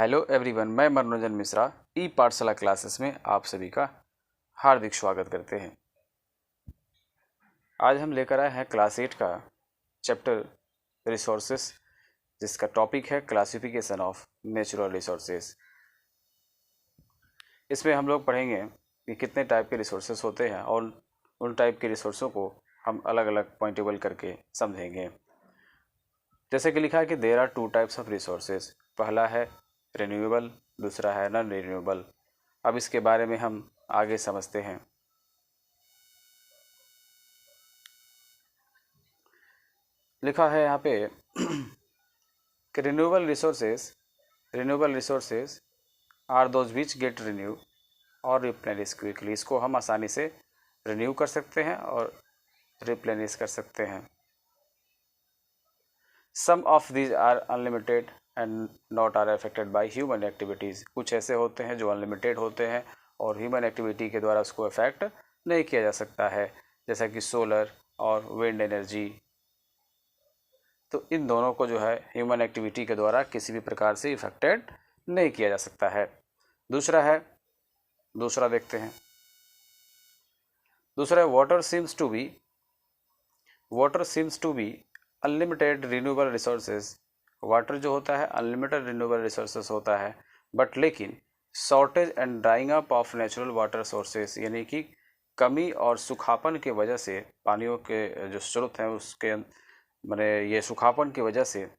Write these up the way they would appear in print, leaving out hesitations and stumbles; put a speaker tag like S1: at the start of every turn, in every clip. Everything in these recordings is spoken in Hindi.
S1: हेलो एवरीवन, मैं मनोरंजन मिश्रा ई पाठशाला क्लासेस में आप सभी का हार्दिक स्वागत करते हैं। आज हम लेकर आए हैं क्लास 8 का चैप्टर रिसोर्सेस, जिसका टॉपिक है क्लासिफिकेशन ऑफ नेचुरल रिसोर्सेस। इसमें हम लोग पढ़ेंगे कि कितने टाइप के रिसोर्सेस होते हैं और उन टाइप के रिसोर्सों को हम अलग अलग पॉइंटेबल करके समझेंगे। जैसे कि लिखा है कि there are 2 types of resources. पहला है रिन्यूएबल, दूसरा है नॉन रिन्यूएबल। अब इसके बारे में हम आगे समझते हैं। लिखा है यहाँ पे कि renewable resources are those which get renew और रिप्लेनिश क्विकली। इसको हम आसानी से रिन्यू कर सकते हैं और रिप्लेनिश कर सकते हैं। Some of these are unlimited and not are affected by human activities. कुछ ऐसे होते हैं जो अनलिमिटेड होते हैं और ह्यूमन एक्टिविटी के द्वारा उसको अफेक्ट नहीं किया जा सकता है, जैसा कि सोलर और विंड एनर्जी। तो इन दोनों को जो है ह्यूमन एक्टिविटी के द्वारा किसी भी प्रकार से इफेक्टेड नहीं किया जा सकता है। दूसरा देखते हैं। दूसरा है water seems to be unlimited renewable resources. Water जो होता है अनलिमिटेड रिन्यूएबल रिसोर्सेज होता है, बट लेकिन shortage and drawing up of natural water sources, यानी कि कमी और सुखापन की वजह से पानियों के जो स्रोत हैं उसके माने ये सुखापन की वजह से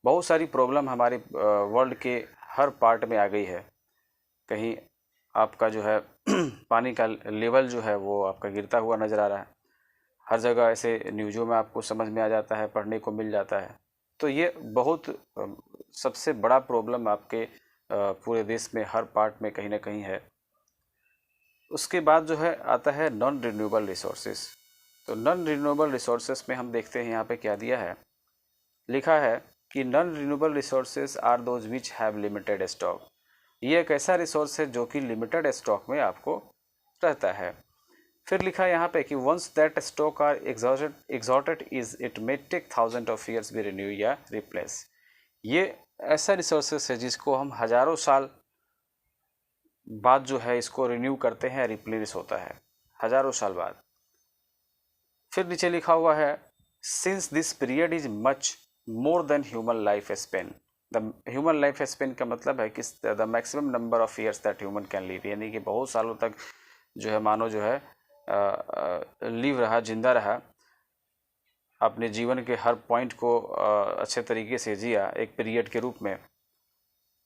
S1: बहुत सारी प्रॉब्लम हमारे वर्ल्ड के हर पार्ट में आ गई है। कहीं आपका जो है पानी का लेवल जो है वो आपका गिरता हुआ नज़र आ रहा है। हर जगह ऐसे न्यूज़ों में आपको समझ में आ जाता है, पढ़ने को मिल जाता है। तो ये बहुत सबसे बड़ा प्रॉब्लम आपके पूरे देश में हर पार्ट में कहीं ना कहीं है। उसके बाद जो है आता है नॉन रिन्यूएबल रिसोर्सेज। तो नॉन रिन्यूएबल रिसोर्सेज में हम देखते हैं यहाँ पे क्या दिया है। लिखा है कि non renewable resources are those which have limited stock. ये एक ऐसा रिसोर्स है जो कि लिमिटेड स्टॉक में आपको रहता है। फिर लिखा है यहाँ पे कि once that stock are exhausted is it may take thousand of years be renew या रिप्लेस। ये ऐसा रिसोर्सेस है जिसको हम हज़ारों साल बाद जो है इसको रिन्यू करते हैं, रिप्लेस होता है हज़ारों साल बाद। फिर नीचे लिखा हुआ है since this period is much more than human life span. The human life span का मतलब है कि the maximum number of years that human can live, यानी कि बहुत सालों तक जो है मानव जो है लिव रहा, जिंदा रहा, अपने जीवन के हर पॉइंट को अच्छे तरीके से जिया एक पीरियड के रूप में।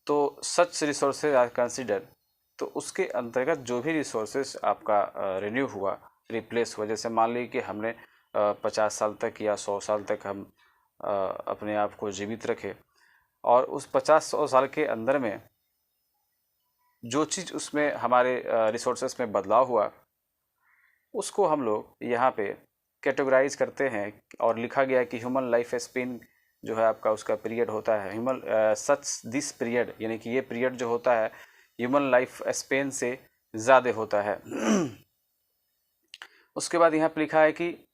S1: तो सच रिसोर्सेज आर कंसिडर, तो उसके अंतर्गत जो भी रिसोर्सेज आपका रिन्यू हुआ, रिप्लेस हुआ, जैसे मान लीजिए कि हमने 50 साल तक या 100 साल तक हम अपने आप को जीवित रखे और उस 50-100 साल के अंदर में जो चीज़ उसमें हमारे रिसोर्सेज में बदलाव हुआ उसको हम लोग यहाँ पे कैटेगराइज करते हैं और लिखा गया है कि ह्यूमन लाइफ स्पेन जो है आपका उसका पीरियड होता है ह्यूमन सच दिस पीरियड, यानी कि ये पीरियड जो होता है ह्यूमन लाइफ स्पेन से ज़्यादा होता है। उसके बाद यहाँ पे लिखा है कि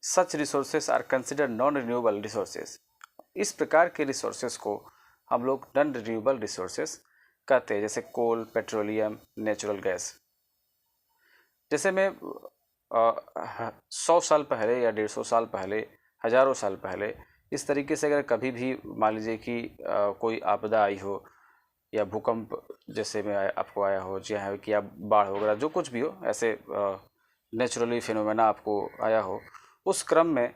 S1: such resources are consider non renewable resources. इस प्रकार के रिसोर्सेज को हम लोग नॉन रिन्यूएबल रिसोर्सेज कहते हैं, जैसे कोल, पेट्रोलियम, नेचुरल गैस। जैसे मैं 100 साल पहले या 150 साल पहले, हज़ारों साल पहले इस तरीके से अगर कभी भी मान लीजिए कि कोई आपदा आई हो या भूकंप जैसे में आपको आया हो, चाहे कि या बाढ़ वगैरह जो कुछ भी हो, ऐसे नेचुरली फिनोमेना आपको आया हो, उस क्रम में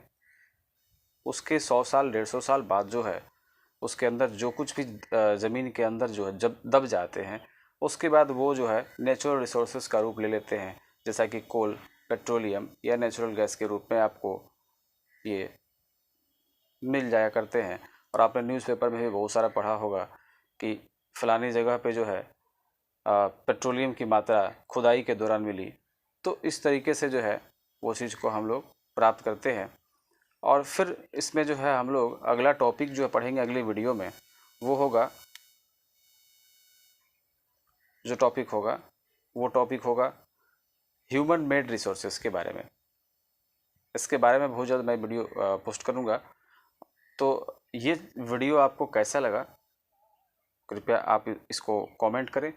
S1: उसके 100 साल 150 साल बाद जो है उसके अंदर जो कुछ भी ज़मीन के अंदर जो है जब दब जाते हैं, उसके बाद वो जो है नेचुरल रिसोर्सेज का रूप ले लेते हैं, जैसा कि कोल, पेट्रोलियम या नेचुरल गैस के रूप में आपको ये मिल जाया करते हैं। और आपने न्यूज़पेपर में भी बहुत सारा पढ़ा होगा कि फलानी जगह पे जो है पेट्रोलियम की मात्रा खुदाई के दौरान मिली। तो इस तरीके से जो है वो चीज़ को हम लोग प्राप्त करते हैं। और फिर इसमें जो है हम लोग अगला टॉपिक जो पढ़ेंगे अगली वीडियो में, वो होगा जो टॉपिक होगा वो टॉपिक होगा ह्यूमन मेड रिसोर्सेज के बारे में। इसके बारे में बहुत जल्द मैं वीडियो पोस्ट करूँगा। तो ये वीडियो आपको कैसा लगा कृपया आप इसको कमेंट करें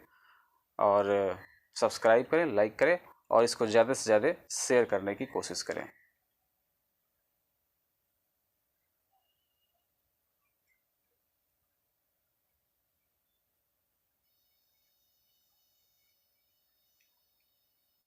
S1: और सब्सक्राइब करें, लाइक करें और इसको ज़्यादा से ज़्यादा शेयर करने की कोशिश करें।